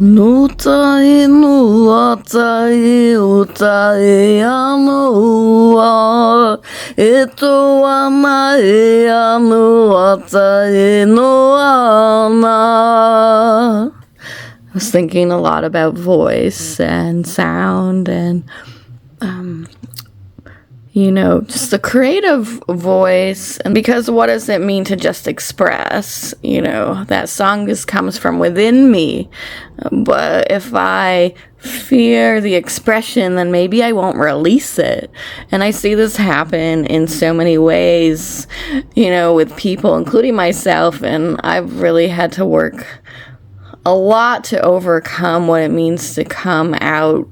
歌えぬ歌え歌えやのはは前やぬ歌えの穴 I was thinking a lot about voice and sound and just the creative voice. And because what does it mean to just express? That song just comes from within me. But if I fear the expression, then maybe I won't release it. And I see this happen in so many ways, with people, including myself. And I've really had to work a lot to overcome what it means to come out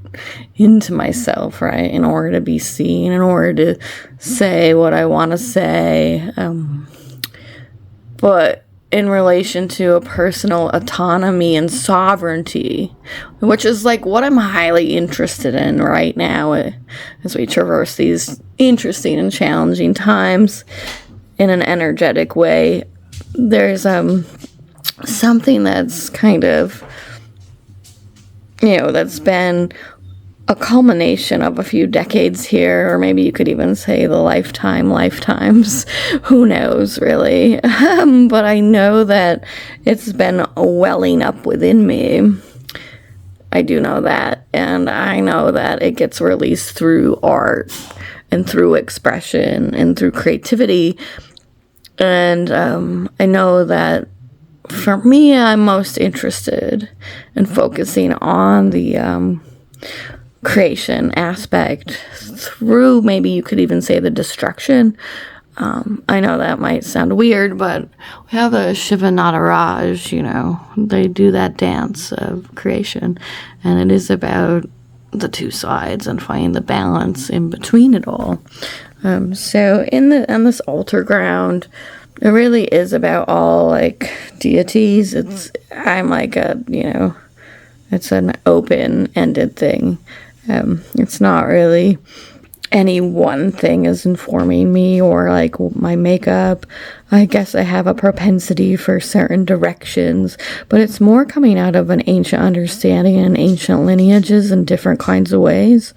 into myself, right? In order to be seen, in order to say what I want to say. But in relation to a personal autonomy and sovereignty, which is like what I'm highly interested in right now as we traverse these interesting and challenging times in an energetic way. There's something that's kind of, that's been a culmination of a few decades here, or maybe you could even say the lifetimes. Who knows, really? But I know that it's been welling up within me. I do know that, and I know that it gets released through art and through expression and through creativity. And I know that for me, I'm most interested in focusing on the creation aspect through, maybe you could even say, the destruction. I know that might sound weird, but we have a Shiva Nataraj, they do that dance of creation, and it is about the two sides and finding the balance in between it all. So on this altar ground, it really is about all like deities. I'm like it's an open-ended thing. It's not really any one thing is informing me or like my makeup. I guess I have a propensity for certain directions, but it's more coming out of an ancient understanding and ancient lineages in different kinds of ways.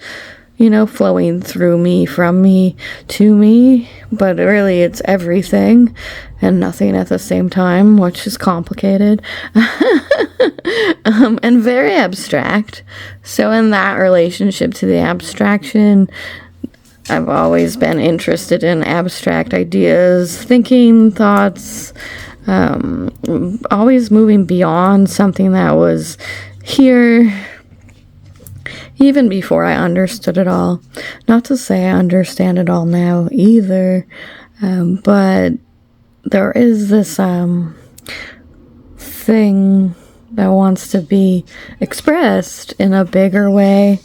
Flowing through me, from me, to me, but really it's everything and nothing at the same time, which is complicated and very abstract. So in that relationship to the abstraction, I've always been interested in abstract ideas, thinking, thoughts, always moving beyond something that was here even before I understood it all. Not to say I understand it all now either, but there is this thing that wants to be expressed in a bigger way,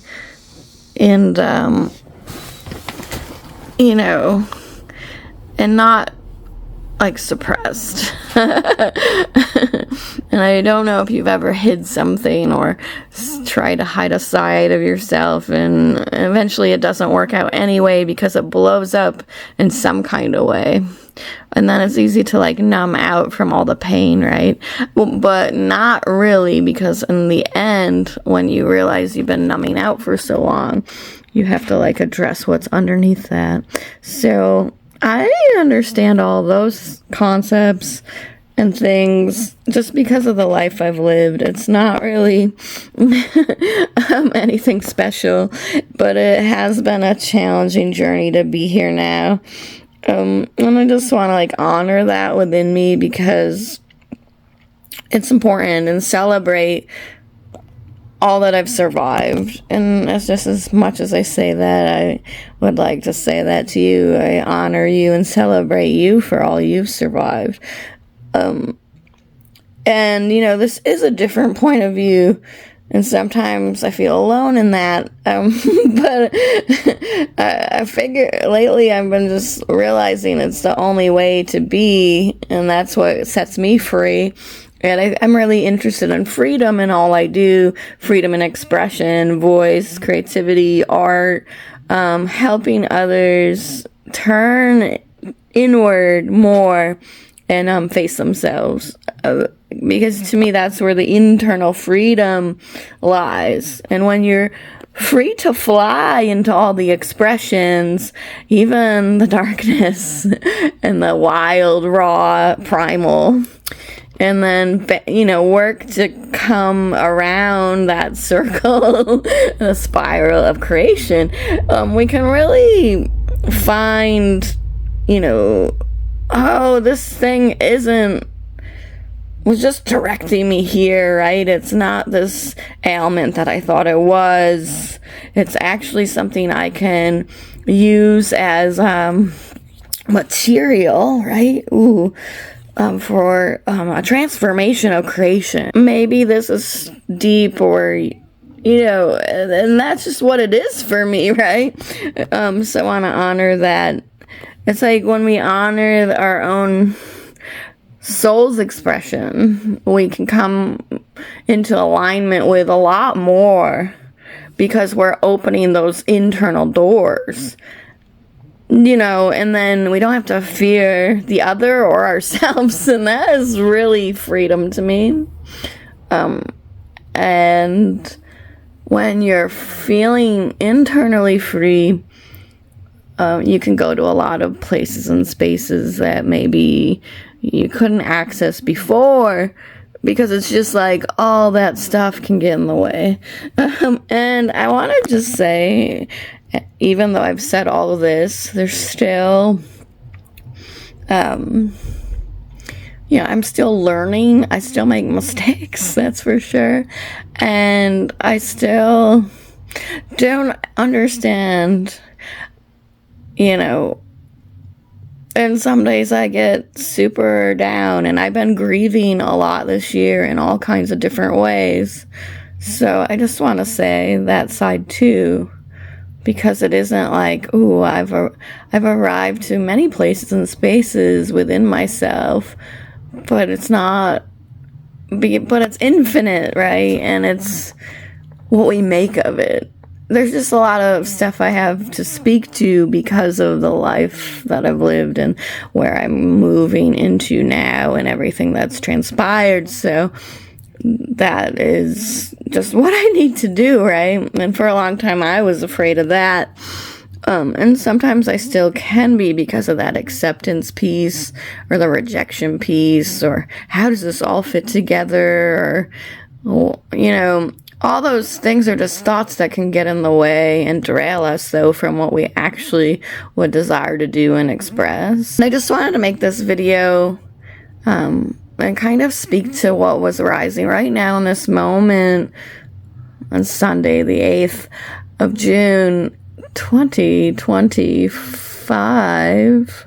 and and not like suppressed. And I don't know if you've ever hid something or tried to hide a side of yourself, and eventually it doesn't work out anyway because it blows up in some kind of way. And then it's easy to like numb out from all the pain, right? But not really, because in the end, when you realize you've been numbing out for so long, you have to like address what's underneath that. So I understand all those concepts and things just because of the life I've lived. It's not really anything special, but it has been a challenging journey to be here now. And I just want to like honor that within me because it's important, and celebrate all that I've survived. And it's just as much as I say that, I would like to say that to you. I honor you and celebrate you for all you've survived. And this is a different point of view, and sometimes I feel alone in that. But I figure lately I've been just realizing it's the only way to be, and that's what sets me free. And I'm really interested in freedom in all I do, freedom in expression, voice, creativity, art, helping others turn inward more and face themselves. Because to me, that's where the internal freedom lies. And when you're free to fly into all the expressions, even the darkness and the wild, raw, primal, and then, work to come around that circle, the spiral of creation, we can really find, oh, this thing was just directing me here, right? It's not this ailment that I thought it was. It's actually something I can use as material, right? For a transformation of creation. Maybe this is deep, or and that's just what it is for me, right? So I want to honor that. It's like when we honor our own soul's expression, we can come into alignment with a lot more, because we're opening those internal doors, and then we don't have to fear the other or ourselves, and that is really freedom to me. And when you're feeling internally free, you can go to a lot of places and spaces that maybe you couldn't access before, because it's just like all that stuff can get in the way. And I want to just say, even though I've said all of this, there's still, I'm still learning. I still make mistakes, that's for sure. And I still don't understand, and some days I get super down, and I've been grieving a lot this year in all kinds of different ways. So I just want to say that side too, because it isn't like, ooh, I've arrived to many places and spaces within myself, but it's not, but it's infinite, right? And it's what we make of it. There's just a lot of stuff I have to speak to because of the life that I've lived and where I'm moving into now and everything that's transpired. So that is just what I need to do, right? And for a long time, I was afraid of that. And sometimes I still can be, because of that acceptance piece or the rejection piece, or how does this all fit together? Or, all those things are just thoughts that can get in the way and derail us, though, from what we actually would desire to do and express. And I just wanted to make this video and kind of speak to what was arising right now in this moment on Sunday, the 8th of June, 2025.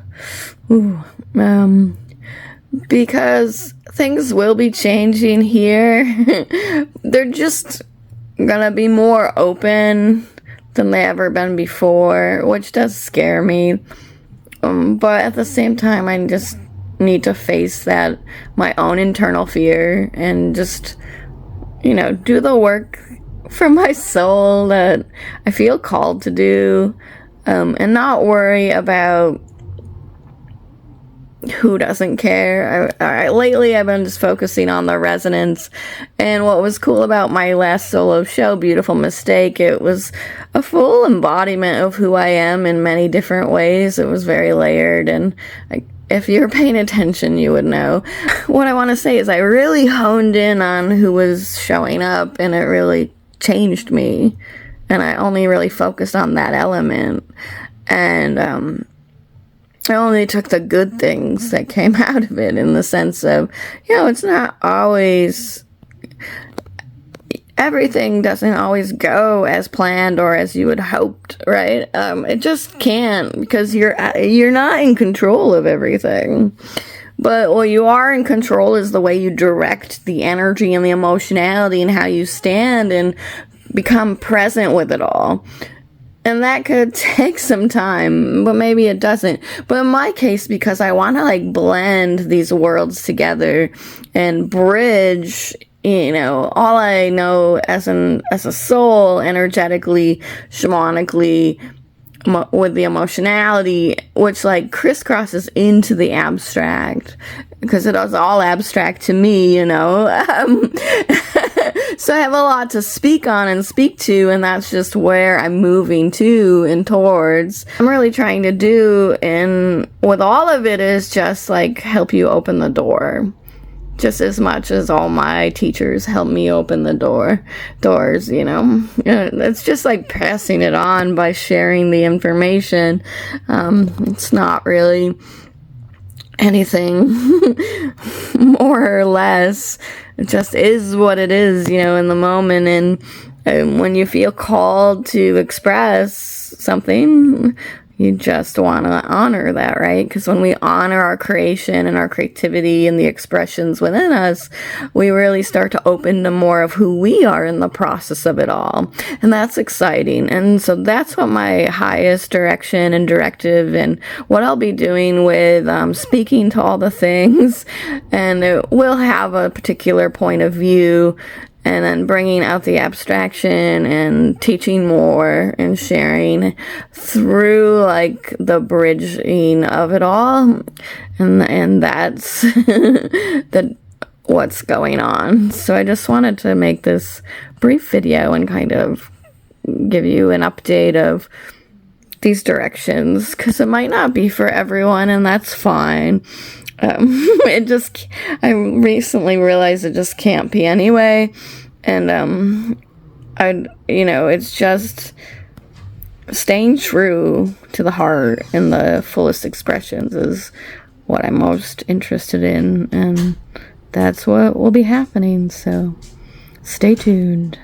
Because things will be changing here. They're just gonna be more open than they ever been before, which does scare me. But at the same time, I just need to face that, my own internal fear, and just, do the work for my soul that I feel called to do, and not worry about who doesn't care. Lately, I've been just focusing on the resonance. And what was cool about my last solo show, Beautiful Mistake, it was a full embodiment of who I am in many different ways. It was very layered, and if you're paying attention, you would know. What I want to say is I really honed in on who was showing up, and it really changed me. And I only really focused on that element. And I only took the good things that came out of it, in the sense of, it's not always, everything doesn't always go as planned or as you had hoped, right? It just can't, because you're not in control of everything. But what you are in control is the way you direct the energy and the emotionality, and how you stand and become present with it all. And that could take some time, but maybe it doesn't. But in my case, because I want to blend these worlds together and bridge, all I know as a soul, energetically, shamanically, with the emotionality, which like crisscrosses into the abstract, because it was all abstract to me, you know. So I have a lot to speak on and speak to, and that's just where I'm moving to and towards. I'm really trying to do, and with all of it, is just like help you open the door. Just as much as all my teachers help me open the doors, you know. It's just like passing it on by sharing the information. It's not really anything more or less. It just is what it is, you know, in the moment. And when you feel called to express something, you just want to honor that, right? Because when we honor our creation and our creativity and the expressions within us, we really start to open to more of who we are in the process of it all. And that's exciting. And so that's what my highest direction and directive and what I'll be doing with speaking to all the things. And it will have a particular point of view, and then bringing out the abstraction and teaching more and sharing through like the bridging of it all. And that's what's going on. So I just wanted to make this brief video and kind of give you an update of these directions, because it might not be for everyone, and that's fine. I recently realized it just can't be anyway. And, it's just staying true to the heart and the fullest expressions is what I'm most interested in. And that's what will be happening. So stay tuned.